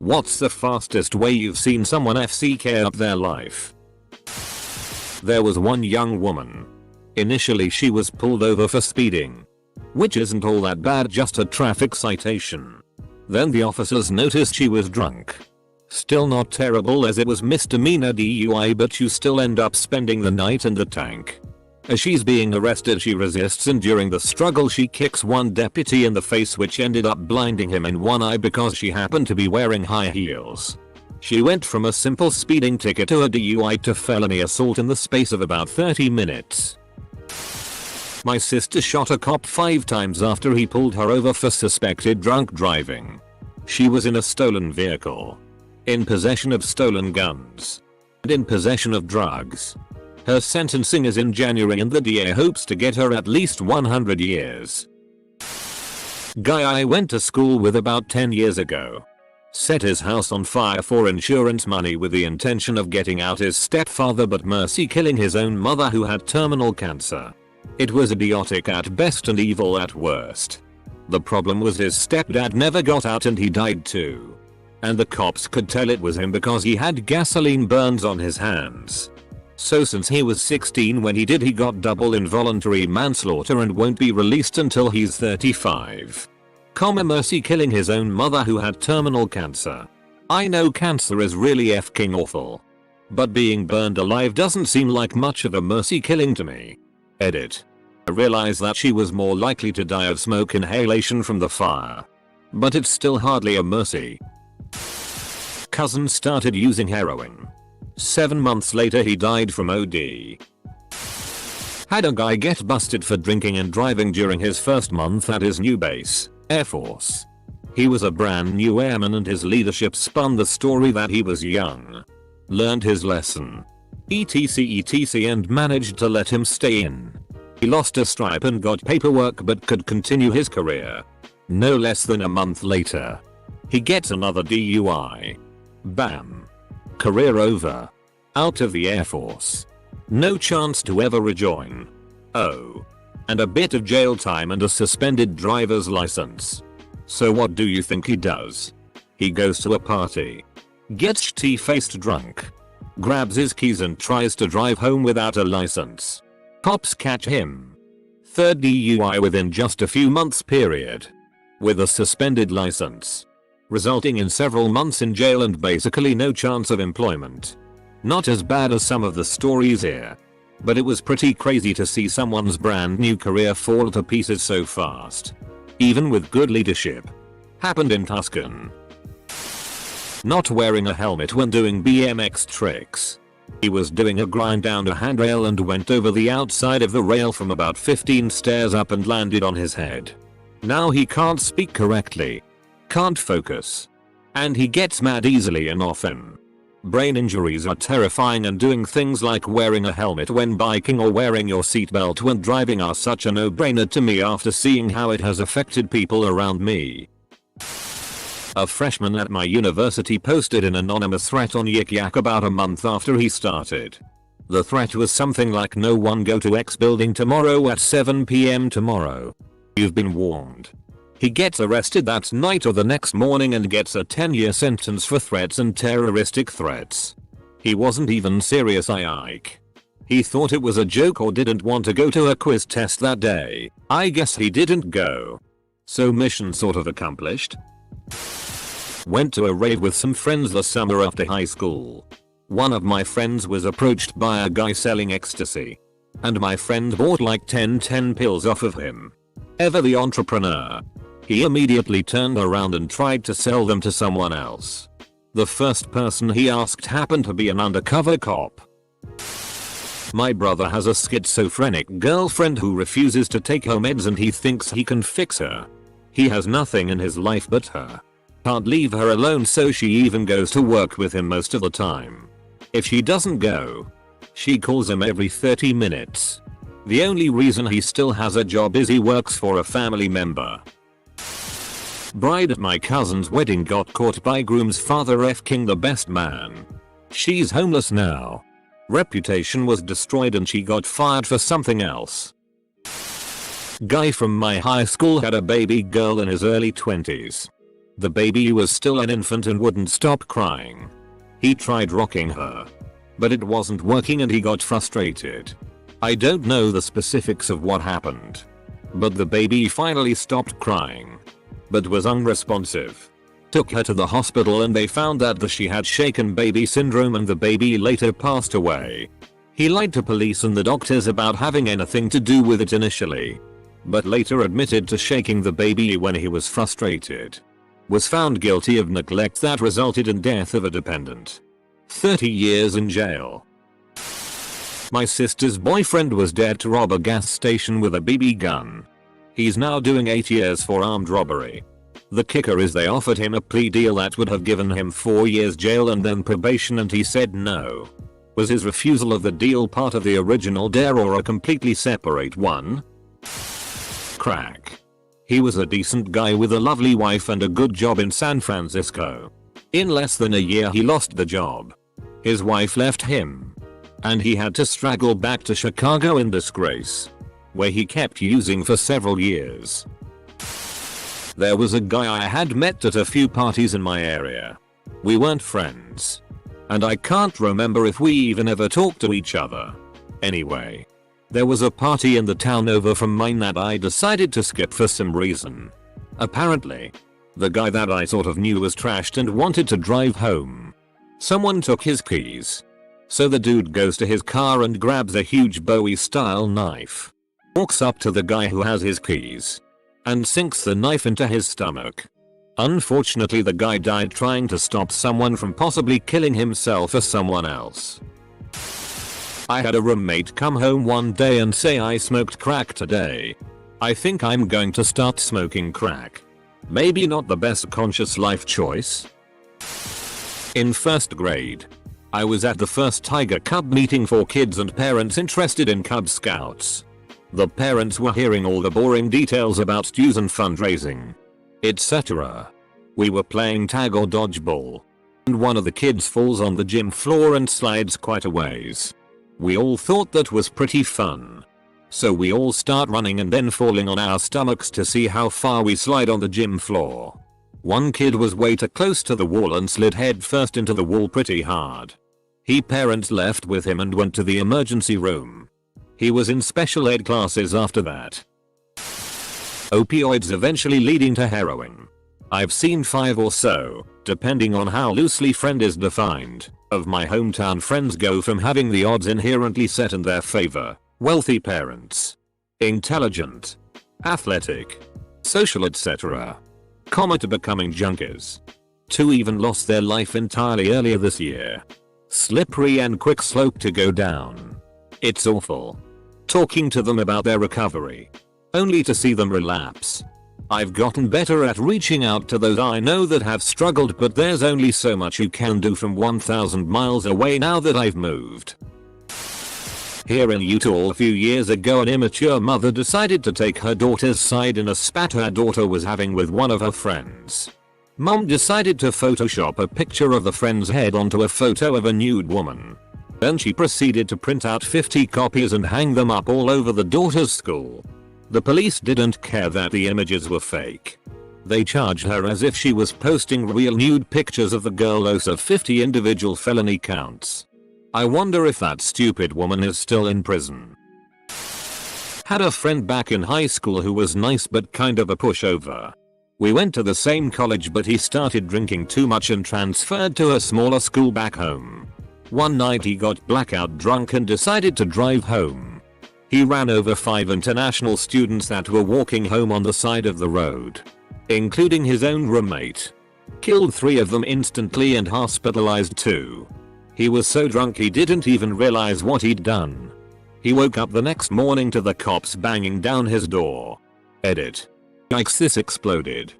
What's the fastest way you've seen someone FCK up their life? There was one young woman. Initially she was pulled over for speeding, which isn't all that bad, just a traffic citation. Then the officers noticed she was drunk. Still not terrible as it was misdemeanor DUI, but you still end up spending the night in the tank. As she's being arrested she resists, and during the struggle she kicks one deputy in the face, which ended up blinding him in one eye because she happened to be wearing high heels. She went from a simple speeding ticket to a DUI to felony assault in the space of about 30 minutes. My sister shot a cop 5 times after he pulled her over for suspected drunk driving. She was in a stolen vehicle, in possession of stolen guns, and in possession of drugs. Her sentencing is in January and the DA hopes to get her at least 100 years. Guy I went to school with about 10 years ago set his house on fire for insurance money with the intention of getting out his stepfather, but mercy killing his own mother who had terminal cancer. It was idiotic at best and evil at worst. The problem was his stepdad never got out and he died too. And the cops could tell it was him because he had gasoline burns on his hands. So since he was 16 when he did, he got double involuntary manslaughter and won't be released until he's 35. Mercy killing his own mother who had terminal cancer. I know cancer is really f***ing awful, but being burned alive doesn't seem like much of a mercy killing to me. Edit. I realize that she was more likely to die of smoke inhalation from the fire, but it's still hardly a mercy. Cousin started using heroin. 7 months later he died from OD. Had a guy get busted for drinking and driving during his first month at his new base, Air Force. He was a brand new airman and his leadership spun the story that he was young, learned his lesson, etc and managed to let him stay in. He lost a stripe and got paperwork but could continue his career. No less than a month later, he gets another DUI. Bam. Career over. Out of the Air Force. No chance to ever rejoin. Oh. And a bit of jail time and a suspended driver's license. So what do you think he does? He goes to a party, gets shitty-faced drunk, grabs his keys and tries to drive home without a license. Cops catch him. Third DUI within just a few months period. With a suspended license, resulting in several months in jail and basically no chance of employment. Not as bad as some of the stories here, but it was pretty crazy to see someone's brand new career fall to pieces so fast. Even with good leadership. Happened in Tuscan. Not wearing a helmet when doing BMX tricks. He was doing a grind down a handrail and went over the outside of the rail from about 15 stairs up and landed on his head. Now he can't speak correctly, can't focus, and he gets mad easily and often. Brain injuries are terrifying, and doing things like wearing a helmet when biking or wearing your seatbelt when driving are such a no-brainer to me after seeing how it has affected people around me. A freshman at my university posted an anonymous threat on Yik about a month after he started. The threat was something like, "No one go to X building tomorrow at 7 PM tomorrow. You've been warned." He gets arrested that night or the next morning and gets a 10-year sentence for threats and terroristic threats. He wasn't even serious, Ike. He thought it was a joke or didn't want to go to a quiz test that day. I guess he didn't go. So mission sort of accomplished. Went to a rave with some friends the summer after high school. One of my friends was approached by a guy selling ecstasy, and my friend bought like 10 pills off of him. Ever the entrepreneur. He immediately turned around and tried to sell them to someone else. The first person he asked happened to be an undercover cop. My brother has a schizophrenic girlfriend who refuses to take her meds and he thinks he can fix her. He has nothing in his life but her. Can't leave her alone, so she even goes to work with him most of the time. If she doesn't go, she calls him every 30 minutes. The only reason he still has a job is he works for a family member. Bride at my cousin's wedding got caught by groom's father f***ing the best man. She's homeless now. Reputation was destroyed and she got fired for something else. Guy from my high school had a baby girl in his early 20s. The baby was still an infant and wouldn't stop crying. He tried rocking her, but it wasn't working and he got frustrated. I don't know the specifics of what happened, but the baby finally stopped crying, but was unresponsive. Took her to the hospital and they found out that she had shaken baby syndrome and the baby later passed away. He lied to police and the doctors about having anything to do with it initially, but later admitted to shaking the baby when he was frustrated. Was found guilty of neglect that resulted in death of a dependent. 30 years in jail. My sister's boyfriend was dared to rob a gas station with a BB gun. He's now doing 8 years for armed robbery. The kicker is they offered him a plea deal that would have given him 4 years jail and then probation and he said no. Was his refusal of the deal part of the original dare or a completely separate one? Crack. He was a decent guy with a lovely wife and a good job in San Francisco. In less than a year he lost the job. His wife left him, and he had to straggle back to Chicago in disgrace, where he kept using for several years. There was a guy I had met at a few parties in my area. We weren't friends, and I can't remember if we even ever talked to each other. Anyway, there was a party in the town over from mine that I decided to skip for some reason. Apparently, the guy that I sort of knew was trashed and wanted to drive home. Someone took his keys. So the dude goes to his car and grabs a huge Bowie style knife. Walks up to the guy who has his keys, and sinks the knife into his stomach. Unfortunately the guy died trying to stop someone from possibly killing himself or someone else. I had a roommate come home one day and say I smoked crack today. I think I'm going to start smoking crack. Maybe not the best conscious life choice. In first grade, I was at the first Tiger Cub meeting for kids and parents interested in Cub Scouts. The parents were hearing all the boring details about dues and fundraising, etc. We were playing tag or dodgeball, and one of the kids falls on the gym floor and slides quite a ways. We all thought that was pretty fun, so we all start running and then falling on our stomachs to see how far we slide on the gym floor. One kid was way too close to the wall and slid head first into the wall pretty hard. His parents left with him and went to the emergency room. He was in special ed classes after that. Opioids eventually leading to heroin. I've seen 5 or so, depending on how loosely friend is defined, of my hometown friends go from having the odds inherently set in their favor, wealthy parents, intelligent, athletic, social etc., to becoming junkies. 2 even lost their life entirely earlier this year. Slippery and quick slope to go down. It's awful. Talking to them about their recovery, only to see them relapse. I've gotten better at reaching out to those I know that have struggled, but there's only so much you can do from 1,000 miles away now that I've moved. Here in Utah a few years ago, an immature mother decided to take her daughter's side in a spat her daughter was having with one of her friends. Mom decided to Photoshop a picture of the friend's head onto a photo of a nude woman. Then she proceeded to print out 50 copies and hang them up all over the daughter's school. The police didn't care that the images were fake. They charged her as if she was posting real nude pictures of the girl, of 50 individual felony counts. I wonder if that stupid woman is still in prison. Had a friend back in high school who was nice but kind of a pushover. We went to the same college, but he started drinking too much and transferred to a smaller school back home. One night he got blackout drunk and decided to drive home. He ran over 5 international students that were walking home on the side of the road, including his own roommate. Killed 3 of them instantly and hospitalized 2. He was so drunk he didn't even realize what he'd done. He woke up the next morning to the cops banging down his door. Edit. Yikes, this exploded.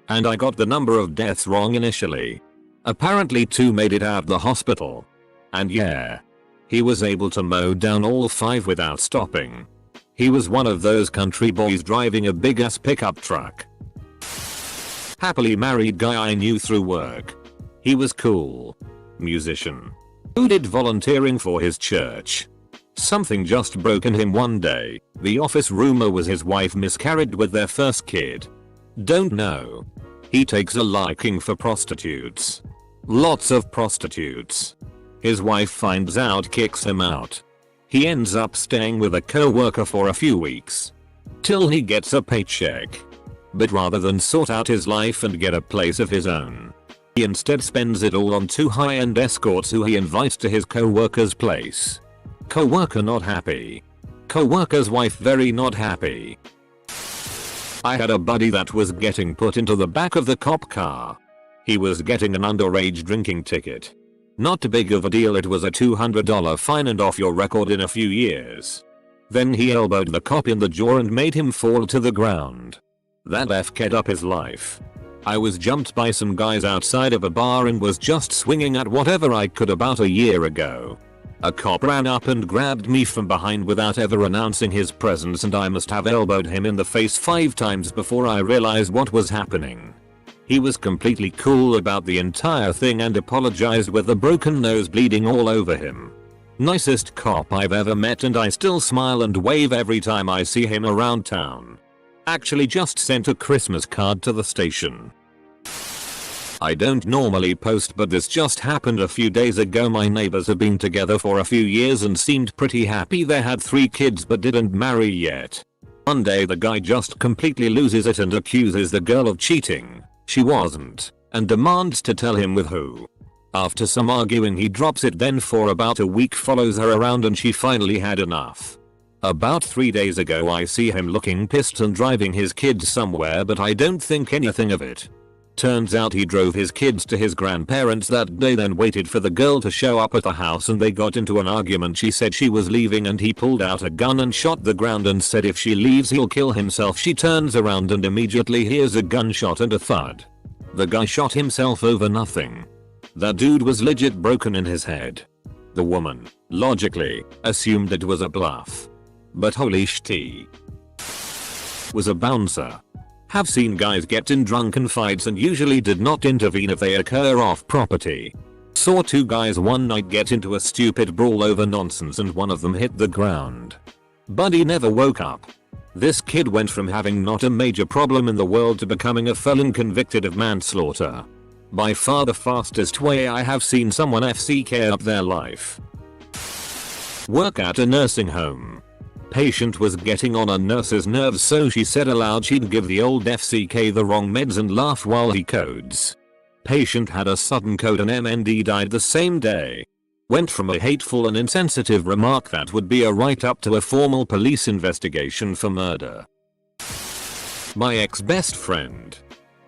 And I got the number of deaths wrong initially. Apparently 2 made it out the hospital. And yeah, he was able to mow down all 5 without stopping. He was one of those country boys driving a big ass pickup truck. Happily married guy I knew through work. He was cool. Musician. Who did volunteering for his church. Something just broke in him one day. The office rumor was his wife miscarried with their first kid. Don't know. He takes a liking for prostitutes. Lots of prostitutes. His wife finds out, kicks him out. He ends up staying with a co-worker for a few weeks. Till he gets a paycheck. But rather than sort out his life and get a place of his own, he instead spends it all on 2 high-end escorts who he invites to his co-worker's place. Co-worker not happy. Co-worker's wife very not happy. I had a buddy that was getting put into the back of the cop car. He was getting an underage drinking ticket. Not too big of a deal, it was a $200 fine and off your record in a few years. Then he elbowed the cop in the jaw and made him fall to the ground. That F-ked up his life. I was jumped by some guys outside of a bar and was just swinging at whatever I could about a year ago. A cop ran up and grabbed me from behind without ever announcing his presence, and I must have elbowed him in the face 5 times before I realized what was happening. He was completely cool about the entire thing and apologized with a broken nose bleeding all over him. Nicest cop I've ever met, and I still smile and wave every time I see him around town. Actually just sent a Christmas card to the station. I don't normally post, but this just happened a few days ago. My neighbors have been together for a few years and seemed pretty happy. They had 3 kids but didn't marry yet. One day the guy just completely loses it and accuses the girl of cheating. She wasn't, and demands to tell him with who. After some arguing he drops it, then for about a week follows her around, and she finally had enough. About 3 days ago I see him looking pissed and driving his kids somewhere, but I don't think anything of it. Turns out he drove his kids to his grandparents that day, then waited for the girl to show up at the house and they got into an argument. She said she was leaving and he pulled out a gun and shot the ground and said if she leaves he'll kill himself. She turns around and immediately hears a gunshot and a thud. The guy shot himself over nothing. That dude was legit broken in his head. The woman, logically, assumed it was a bluff. But holy shit. Was a bouncer. Have seen guys get in drunken fights and usually did not intervene if they occur off property. Saw 2 guys one night get into a stupid brawl over nonsense and one of them hit the ground. Buddy never woke up. This kid went from having not a major problem in the world to becoming a felon convicted of manslaughter. By far the fastest way I have seen someone FCK up their life. Work at a nursing home. Patient was getting on a nurse's nerves, so she said aloud she'd give the old FCK the wrong meds and laugh while he codes. Patient had a sudden code and MND died the same day. Went from a hateful and insensitive remark that would be a write-up to a formal police investigation for murder. My ex-best friend.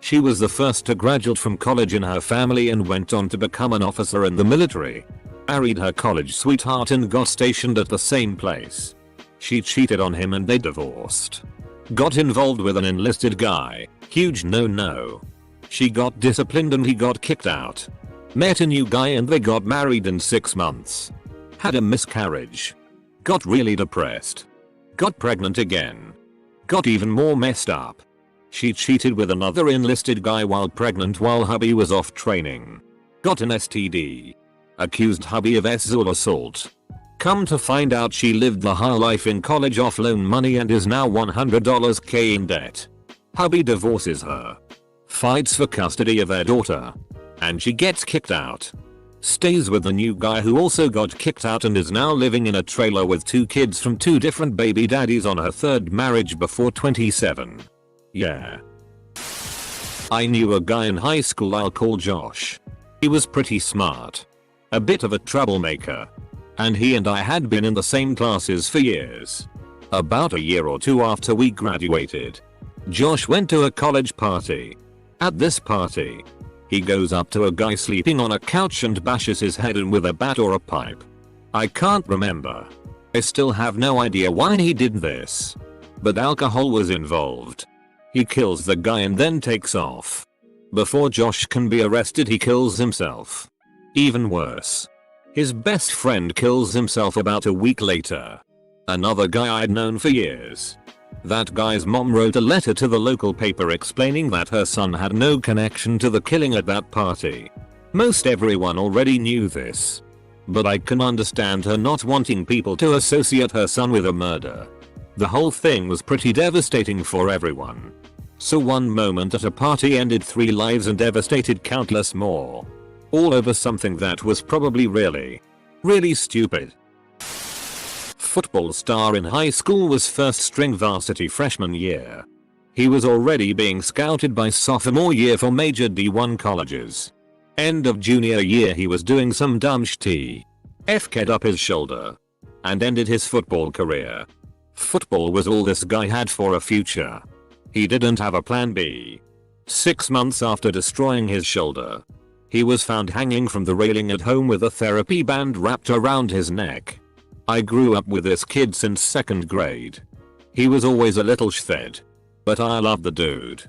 She was the first to graduate from college in her family and went on to become an officer in the military. Married her college sweetheart and got stationed at the same place. She cheated on him and they divorced. Got involved with an enlisted guy. Huge no-no. She got disciplined and he got kicked out. Met a new guy and they got married in 6 months. Had a miscarriage. Got really depressed. Got pregnant again. Got even more messed up. She cheated with another enlisted guy while pregnant while hubby was off training. Got an STD. Accused hubby of sexual assault. Come to find out she lived the high life in college off loan money and is now $100k in debt. Hubby divorces her. Fights for custody of their daughter. And she gets kicked out. Stays with the new guy who also got kicked out and is now living in a trailer with 2 kids from 2 different baby daddies on her 3rd marriage before 27. Yeah. I knew a guy in high school I'll call Josh. He was pretty smart. A bit of a troublemaker. And he and I had been in the same classes for years. About a year or 2 after we graduated, Josh went to a college party. At this party, he goes up to a guy sleeping on a couch and bashes his head in with a bat or a pipe. I can't remember. I still have no idea why he did this. But alcohol was involved. He kills the guy and then takes off. Before Josh can be arrested, he kills himself. Even worse. His best friend kills himself about a week later. Another guy I'd known for years. That guy's mom wrote a letter to the local paper explaining that her son had no connection to the killing at that party. Most everyone already knew this. But I can understand her not wanting people to associate her son with a murder. The whole thing was pretty devastating for everyone. So one moment at a party ended 3 lives and devastated countless more. All over something that was probably really stupid. Football star in high school was first string varsity freshman year. He was already being scouted by sophomore year for major D1 colleges. End of junior year he was doing some dumb FK'd up his shoulder and ended his football career. Football was all this guy had for a future. He didn't have a plan B. 6 months after destroying his shoulder, he was found hanging from the railing at home with a therapy band wrapped around his neck. I grew up with this kid since 2nd grade. He was always a little shfed, but I loved the dude.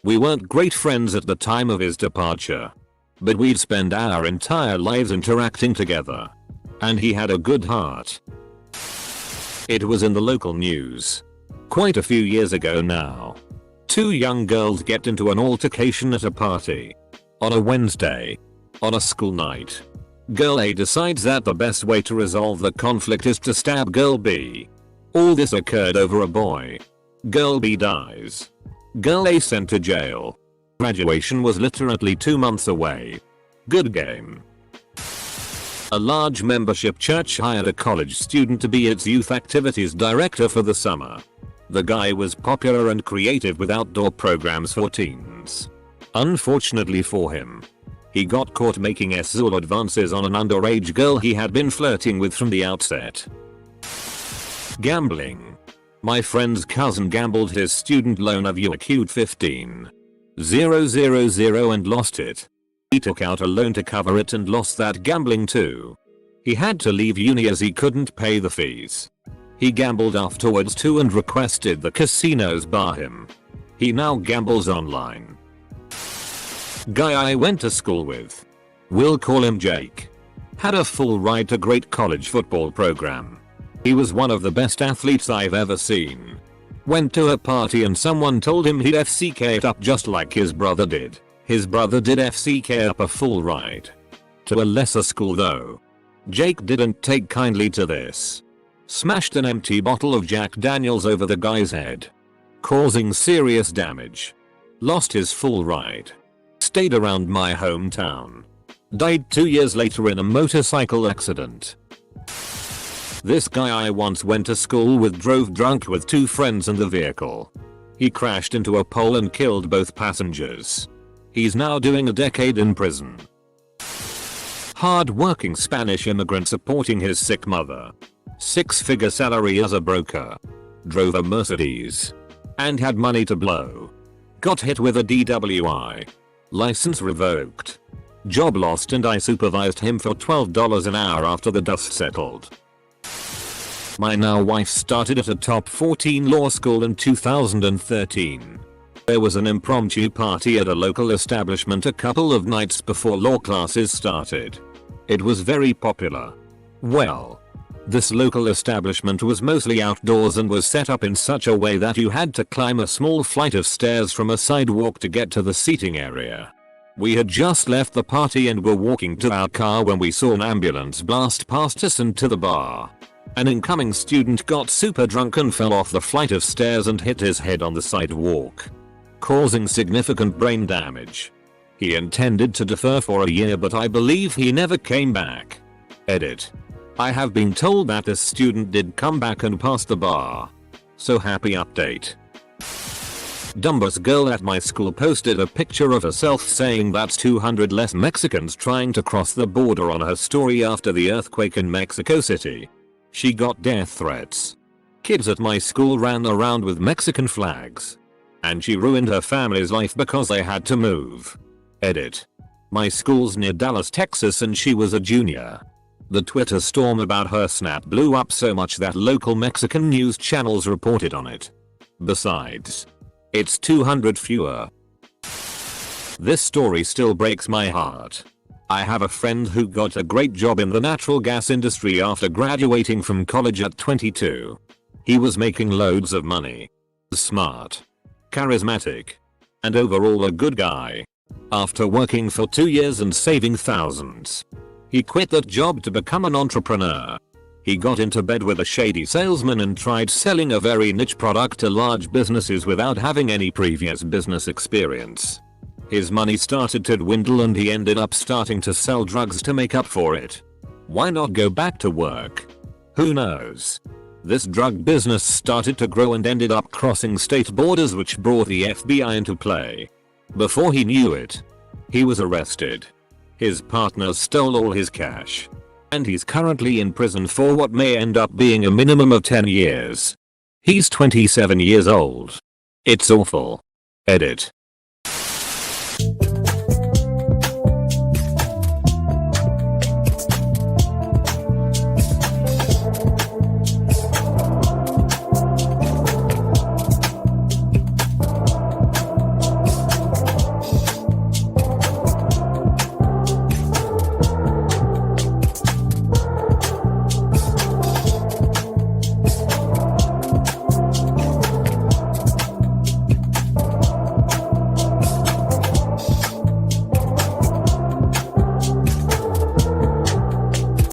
We weren't great friends at the time of his departure, but we'd spend our entire lives interacting together. And he had a good heart. It was in the local news. Quite a few years ago now. 2 young girls get into an altercation at a party. On a Wednesday. On a school night. Girl A decides that the best way to resolve the conflict is to stab Girl B. All this occurred over a boy. Girl B dies. Girl A sent to jail. Graduation was literally 2 months away. Good game. A large membership church hired a college student to be its youth activities director for the summer. The guy was popular and creative with outdoor programs for teens. Unfortunately for him, he got caught making sexual advances on an underage girl he had been flirting with from the outset. Gambling. My friend's cousin gambled his student loan of you.I 15,000 and lost it. He took out a loan to cover it and lost that gambling too. He had to leave uni as he couldn't pay the fees. He gambled afterwards too and requested the casinos bar him. He now gambles online. Guy I went to school with. We'll call him Jake. Had a full ride to great college football program. He was one of the best athletes I've ever seen. Went to a party and someone told him he'd FCK it up just like his brother did. His brother did FCK up a full ride. To a lesser school though. Jake didn't take kindly to this. Smashed an empty bottle of Jack Daniels over the guy's head, causing serious damage. Lost his full ride. Stayed around my hometown. Died 2 years later in a motorcycle accident. This guy I once went to school with drove drunk with 2 friends in the vehicle. He crashed into a pole and killed both passengers. He's now doing a decade in prison. Hard-working Spanish immigrant supporting his sick mother. 6-figure salary as a broker. Drove a Mercedes. And had money to blow. Got hit with a DWI. License revoked. Job lost and I supervised him for $12 an hour after the dust settled. My now wife started at a top 14 law school in 2013. There was an impromptu party at a local establishment a couple of nights before law classes started. It was very popular. Well, this local establishment was mostly outdoors and was set up in such a way that you had to climb a small flight of stairs from a sidewalk to get to the seating area. We had just left the party and were walking to our car when we saw an ambulance blast past us and to the bar. An incoming student got super drunk and fell off the flight of stairs and hit his head on the sidewalk, causing significant brain damage. He intended to defer for a year but I believe he never came back. Edit. I have been told that this student did come back and pass the bar. So happy update. Dumbest girl at my school posted a picture of herself saying that's 200 less Mexicans trying to cross the border on her story after the earthquake in Mexico City. She got death threats. Kids at my school ran around with Mexican flags. And she ruined her family's life because they had to move. Edit. My school's near Dallas, Texas and she was a junior. The Twitter storm about her snap blew up so much that local Mexican news channels reported on it. Besides, it's 200 fewer. This story still breaks my heart. I have a friend who got a great job in the natural gas industry after graduating from college at 22. He was making loads of money. Smart, charismatic, and overall a good guy. After working for 2 years and saving thousands, he quit that job to become an entrepreneur. He got into bed with a shady salesman and tried selling a very niche product to large businesses without having any previous business experience. His money started to dwindle and he ended up starting to sell drugs to make up for it. Why not go back to work? Who knows? This drug business started to grow and ended up crossing state borders, which brought the FBI into play. Before he knew it, he was arrested. His partner stole all his cash. And he's currently in prison for what may end up being a minimum of 10 years. He's 27 years old. It's awful. Edit.